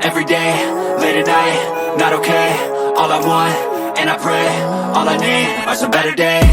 every day, late at night, not okay. All I want, and I pray, all I need are some better days.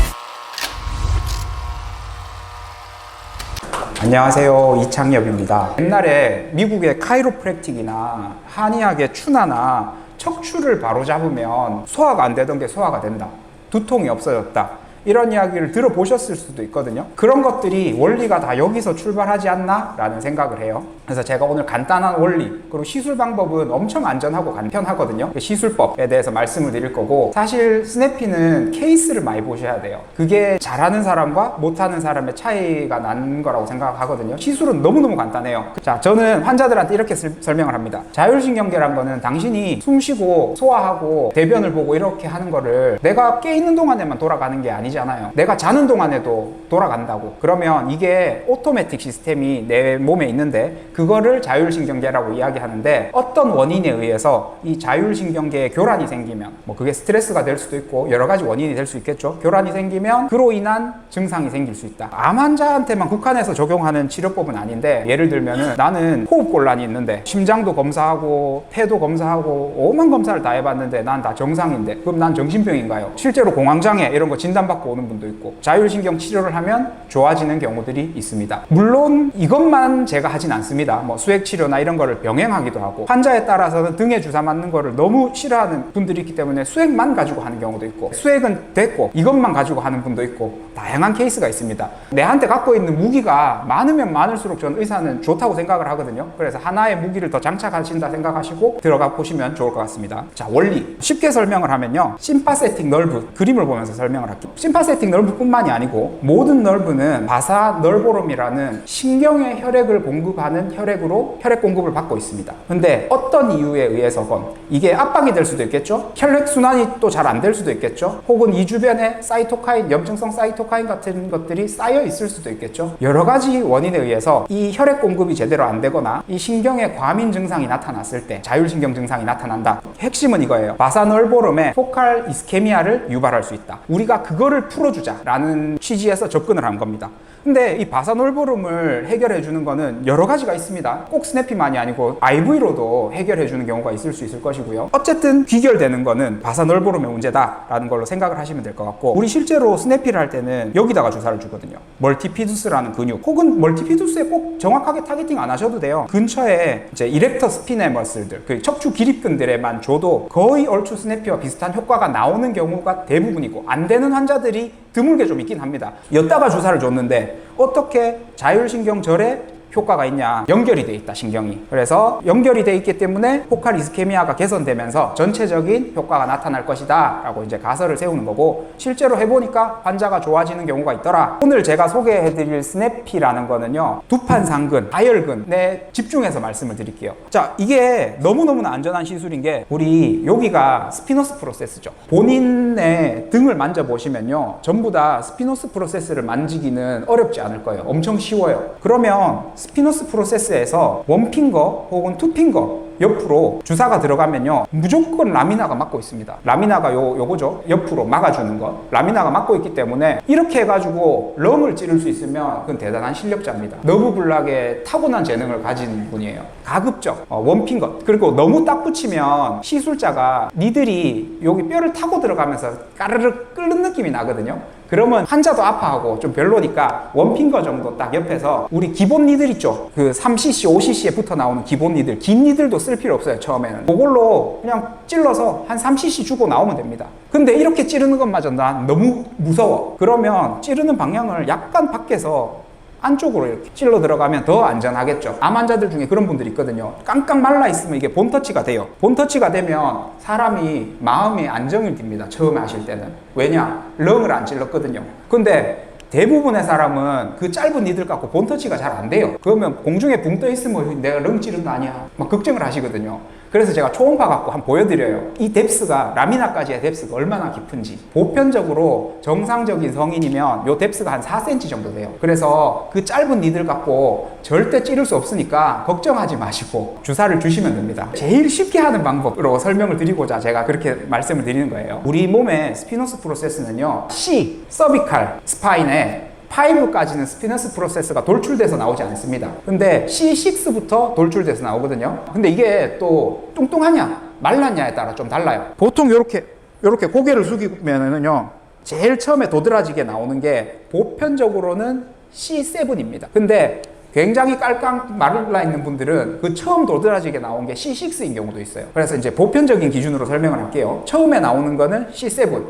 안녕하세요, 이창엽입니다. 옛날에 미국의 카이로프랙틱이나 한의학의 추나나 척추를 바로잡으면 소화가 안 되던 게 소화가 된다, 두통이 없어졌다, 이런 이야기를 들어보셨을 수도 있거든요. 그런 것들이 원리가 다 여기서 출발하지 않나? 라는 생각을 해요. 그래서 제가 오늘 간단한 원리, 그리고 시술 방법은 엄청 안전하고 간편하거든요. 시술법에 대해서 말씀을 드릴 거고, 사실 스냅피는 케이스를 많이 보셔야 돼요. 그게 잘하는 사람과 못하는 사람의 차이가 나는 거라고 생각하거든요. 시술은 너무너무 간단해요. 자, 저는 환자들한테 이렇게 설명을 합니다. 자율신경계란 거는 당신이 숨 쉬고 소화하고 대변을 보고 이렇게 하는 거를 내가 깨 있는 동안에만 돌아가는 게 아니잖아요. 내가 자는 동안에도 돌아간다고. 그러면 이게 오토매틱 시스템이 내 몸에 있는데 그거를 자율신경계라고 이야기하는데, 어떤 원인에 의해서 이 자율신경계에 교란이 생기면, 뭐 그게 스트레스가 될 수도 있고 여러 가지 원인이 될 수 있겠죠. 교란이 생기면 그로 인한 증상이 생길 수 있다. 암 환자한테만 국한해서 적용하는 치료법은 아닌데, 예를 들면은 나는 호흡곤란이 있는데 심장도 검사하고 폐도 검사하고 오만 검사를 다 해봤는데 난 다 정상인데, 그럼 난 정신병인가요? 실제로 공황장애 이런 거 진단받고 오는 분도 있고, 자율신경 치료를 하면 좋아지는 경우들이 있습니다. 물론 이것만 제가 하진 않습니다. 뭐 수액치료나 이런 거를 병행하기도 하고, 환자에 따라서는 등에 주사 맞는 거를 너무 싫어하는 분들이 있기 때문에 수액만 가지고 하는 경우도 있고, 수액은 됐고 이것만 가지고 하는 분도 있고, 다양한 케이스가 있습니다. 내한테 갖고 있는 무기가 많으면 많을수록 저는 의사는 좋다고 생각을 하거든요. 그래서 하나의 무기를 더 장착하신다 생각하시고 들어가 보시면 좋을 것 같습니다. 자, 원리 쉽게 설명을 하면요, 심파세틱 널브, 그림을 보면서 설명을 할게요. 심파세틱 널브뿐만이 아니고 모든 널브는 바사 널보롬이라는 신경의 혈액을 공급하는 혈액으로 혈액 공급을 받고 있습니다. 근데 어떤 이유에 의해서건 이게 압박이 될 수도 있겠죠. 혈액 순환이 또 잘 안 될 수도 있겠죠. 혹은 이 주변에 사이토카인, 염증성 사이토카인 같은 것들이 쌓여 있을 수도 있겠죠. 여러 가지 원인에 의해서 이 혈액 공급이 제대로 안 되거나 이 신경의 과민 증상이 나타났을 때 자율신경 증상이 나타난다. 핵심은 이거예요. 바사널보롬의 포칼 이스케미아를 유발할 수 있다. 우리가 그거를 풀어주자라는 취지에서 접근을 한 겁니다. 근데 이 바사놀보름을 해결해 주는 거는 여러 가지가 있습니다. 꼭 스냅피만이 아니고 IV로도 해결해 주는 경우가 있을 수 있을 것이고요. 어쨌든 귀결되는 거는 바사놀보름의 문제다라는 걸로 생각을 하시면 될 것 같고, 우리 실제로 스냅피를 할 때는 여기다가 주사를 주거든요. 멀티피두스라는 근육, 혹은 멀티피두스에 꼭 정확하게 타겟팅 안 하셔도 돼요. 근처에 이제 이렉터 스피네 머슬들, 그 척추 기립근들에만 줘도 거의 얼추 스냅피와 비슷한 효과가 나오는 경우가 대부분이고, 안 되는 환자들이 드물게 좀 있긴 합니다. 엿다가 주사를 줬는데 어떻게 자율신경절에 효과가 있냐? 연결이 돼 있다, 신경이. 그래서 연결이 돼 있기 때문에 포칼 이스케미아가 개선되면서 전체적인 효과가 나타날 것이다 라고 이제 가설을 세우는 거고, 실제로 해보니까 환자가 좋아지는 경우가 있더라. 오늘 제가 소개해드릴 스냅피라는 거는요, 두판상근, 다혈근에 집중해서 말씀을 드릴게요. 자, 이게 너무너무나 안전한 시술인 게, 우리 여기가 스피노스 프로세스죠. 본인의 등을 만져보시면요, 전부 다 스피노스 프로세스를 만지기는 어렵지 않을 거예요. 엄청 쉬워요. 그러면 스피노스 프로세스에서 원핑거 혹은 투핑거 옆으로 주사가 들어가면요, 무조건 라미나가 막고 있습니다. 라미나가 요거죠. 옆으로 막아주는 것. 라미나가 막고 있기 때문에 이렇게 해가지고 럼을 찌를 수 있으면 그건 대단한 실력자입니다. 너브블락의 타고난 재능을 가진 분이에요. 가급적 원핑거. 그리고 너무 딱 붙이면 시술자가 니들이 여기 뼈를 타고 들어가면서 까르르 끓는 느낌이 나거든요. 그러면 환자도 아파하고 좀 별로니까 원핑거 정도 딱 옆에서, 우리 기본 니들 있죠, 그 3cc, 5cc에 붙어 나오는 기본 니들, 긴 니들도 쓸 필요 없어요. 처음에는 그걸로 그냥 찔러서 한 3cc 주고 나오면 됩니다. 근데 이렇게 찌르는 것마저 난 너무 무서워. 그러면 찌르는 방향을 약간 밖에서 안쪽으로 이렇게 찔러 들어가면 더 안전하겠죠. 암 환자들 중에 그런 분들이 있거든요. 깡깡 말라 있으면 이게 본터치가 돼요. 본터치가 되면 사람이 마음이 안정이 듭니다. 처음에 하실 때는. 왜냐? 렁을 안 찔렀거든요. 근데 대부분의 사람은 그 짧은 니들 갖고 본터치가 잘 안 돼요. 그러면 공중에 붕 떠 있으면 내가 렁 찌른 거 아니야, 막 걱정을 하시거든요. 그래서 제가 초음파 갖고 한번 보여드려요. 이 뎁스가, 라미나까지의 뎁스가 얼마나 깊은지. 보편적으로 정상적인 성인이면 요 뎁스가 한 4cm 정도 돼요. 그래서 그 짧은 니들 갖고 절대 찌를 수 없으니까 걱정하지 마시고 주사를 주시면 됩니다. 제일 쉽게 하는 방법으로 설명을 드리고자 제가 그렇게 말씀을 드리는 거예요. 우리 몸의 스피노스 프로세스는요, C, 서비칼 스파인에 5까지는 스피너스 프로세스가 돌출돼서 나오지 않습니다. 근데 C6부터 돌출돼서 나오거든요. 근데 이게 또 뚱뚱하냐 말랐냐에 따라 좀 달라요. 보통 이렇게 고개를 숙이면은요, 제일 처음에 도드라지게 나오는 게 보편적으로는 C7입니다. 근데 굉장히 깔깔 말라 있는 분들은 그 처음 도드라지게 나온 게 C6인 경우도 있어요. 그래서 이제 보편적인 기준으로 설명을 할게요. 처음에 나오는 거는 C7.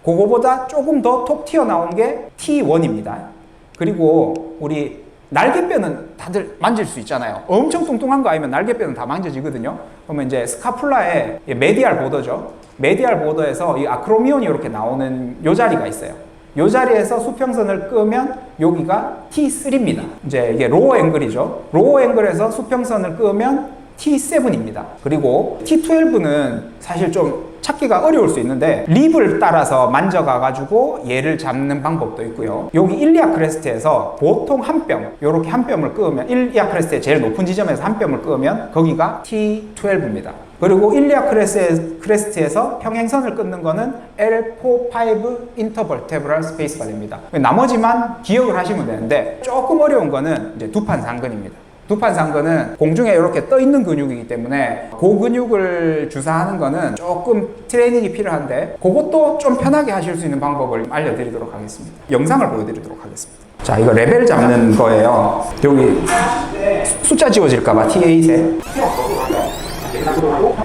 그거보다 조금 더 톡 튀어나온 게 T1입니다. 그리고 우리 날개뼈는 다들 만질 수 있잖아요. 엄청 뚱뚱한 거 아니면 날개뼈는 다 만져지거든요. 그러면 이제 스카풀라의 메디알 보더죠. 메디알 보더에서 이 아크로미온이 이렇게 나오는 요 자리가 있어요. 요 자리에서 수평선을 끄면 여기가 T3입니다. 이제 이게 로어 앵글이죠. 로어 앵글에서 수평선을 끄면 T7입니다. 그리고 T12는 사실 좀 찾기가 어려울 수 있는데 립을 따라서 만져가가지고 얘를 잡는 방법도 있고요. 여기 일리아 크레스트에서 보통 한 뼘, 요렇게 한 뼘을 끄면 일리아 크레스트의 제일 높은 지점에서 한 뼘을 끄면 거기가 T12입니다. 그리고 일리아 크레스트에서 평행선을 끊는 거는 L4-5 인터버테브럴 스페이스가 됩니다. 나머지만 기억을 하시면 되는데 조금 어려운 거는 이제 두판상근입니다. 두판상근은 공중에 이렇게 떠 있는 근육이기 때문에 그 근육을 주사하는 거는 조금 트레이닝이 필요한데 그것도 좀 편하게 하실 수 있는 방법을 알려드리도록 하겠습니다. 영상을 보여드리도록 하겠습니다. 자, 이거 레벨 잡는 거예요. 여기 숫자 지워질까봐 T8에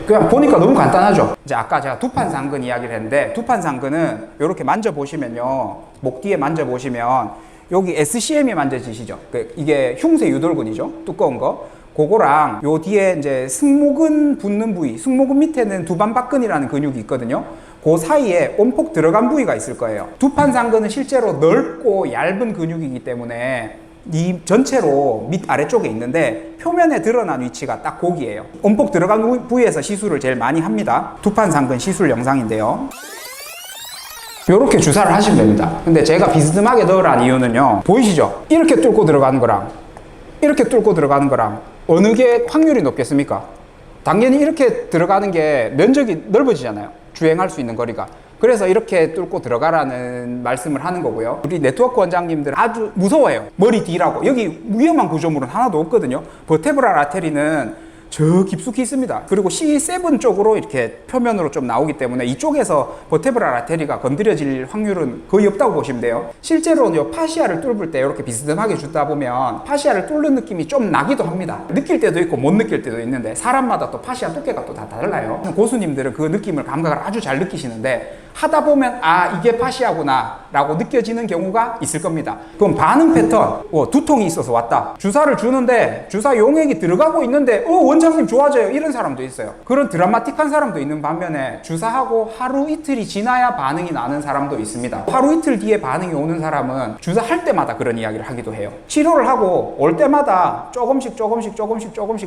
그냥 보니까 너무 간단하죠. 이제 아까 제가 두판상근 이야기를 했는데 두판상근은 이렇게 만져보시면요, 목 뒤에 만져보시면 여기 SCM이 만져지시죠? 이게 흉쇄 유돌근이죠? 두꺼운 거. 그거랑 요 뒤에 이제 승모근 붙는 부위, 승모근 밑에는 두반박근이라는 근육이 있거든요. 그 사이에 온폭 들어간 부위가 있을 거예요. 두판상근은 실제로 넓고 얇은 근육이기 때문에 이 전체로 밑 아래쪽에 있는데 표면에 드러난 위치가 딱 거기에요. 온폭 들어간 부위에서 시술을 제일 많이 합니다. 두판상근 시술 영상인데요. 이렇게 주사를 하시면 됩니다. 근데 제가 비스듬하게 넣으라는 이유는요, 보이시죠? 이렇게 뚫고 들어가는 거랑 이렇게 뚫고 들어가는 거랑 어느 게 확률이 높겠습니까? 당연히 이렇게 들어가는 게 면적이 넓어지잖아요. 주행할 수 있는 거리가. 그래서 이렇게 뚫고 들어가라는 말씀을 하는 거고요. 우리 네트워크 원장님들 아주 무서워해요. 머리 뒤라고. 여기 위험한 구조물은 하나도 없거든요. 버테브랄 아테리는 저 깊숙이 있습니다. 그리고 C7 쪽으로 이렇게 표면으로 좀 나오기 때문에 이쪽에서 버테브랄 아테리가 건드려질 확률은 거의 없다고 보시면 돼요. 실제로는 파시아를 뚫을 때 이렇게 비스듬하게 주다 보면 파시아를 뚫는 느낌이 좀 나기도 합니다. 느낄 때도 있고 못 느낄 때도 있는데 사람마다 또 파시아 두께가 또 다 달라요. 고수님들은 그 느낌을 감각을 아주 잘 느끼시는데 하다 보면 아, 이게 파시아구나 라고 느껴지는 경우가 있을 겁니다. 그럼 반응 패턴, 두통이 있어서 왔다. 주사를 주는데 주사 용액이 들어가고 있는데 원장님 좋아져요, 이런 사람도 있어요. 그런 드라마틱한 사람도 있는 반면에 주사하고 하루 이틀이 지나야 반응이 나는 사람도 있습니다. 하루 이틀 뒤에 반응이 오는 사람은 주사할 때마다 그런 이야기를 하기도 해요. 치료를 하고 올 때마다 조금씩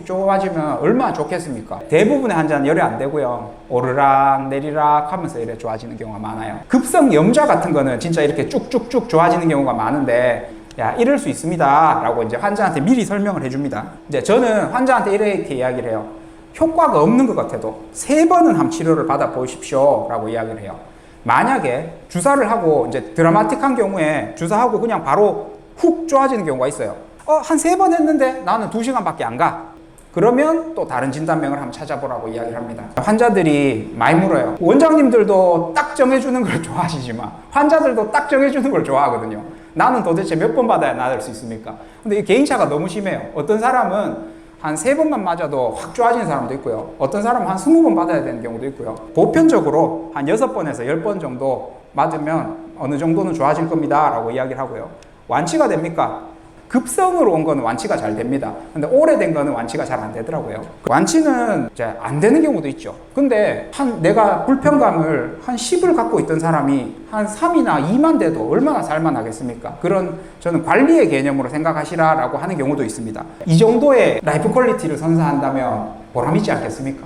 좋아지면 얼마나 좋겠습니까? 대부분의 환자는 열이 안 되고요, 오르락 내리락 하면서 이래 좋아지는 경우가 많아요. 급성 염좌 같은 거는 진짜 이렇게 쭉쭉쭉 좋아지는 경우가 많은데, 야, 이럴 수 있습니다 라고 이제 환자한테 미리 설명을 해줍니다. 이제 저는 환자한테 이렇게 이야기를 해요. 효과가 없는 것 같아도 3번은 한번 치료를 받아 보십시오 라고 이야기를 해요. 만약에 주사를 하고 이제 드라마틱한 경우에 주사하고 그냥 바로 훅 좋아지는 경우가 있어요. 한 3번 했는데 나는 2시간밖에 안 가. 그러면 또 다른 진단명을 한번 찾아보라고 이야기를 합니다. 환자들이 많이 물어요. 원장님들도 딱 정해주는 걸 좋아하시지만 환자들도 딱 정해주는 걸 좋아하거든요. 나는 도대체 몇 번 받아야 나을 수 있습니까? 근데 이 개인차가 너무 심해요. 어떤 사람은 한 3번만 맞아도 확 좋아지는 사람도 있고요. 어떤 사람은 한 20번 받아야 되는 경우도 있고요. 보편적으로 한 6번에서 10번 정도 맞으면 어느 정도는 좋아질 겁니다 라고 이야기를 하고요. 완치가 됩니까? 급성으로 온 거는 완치가 잘 됩니다. 근데 오래된 거는 완치가 잘 안 되더라고요. 완치는 이제 안 되는 경우도 있죠. 근데 내가 불편감을 한 10을 갖고 있던 사람이 한 3이나 2만 돼도 얼마나 살만하겠습니까? 그런 저는 관리의 개념으로 생각하시라라고 하는 경우도 있습니다. 이 정도의 라이프 퀄리티를 선사한다면 보람있지 않겠습니까?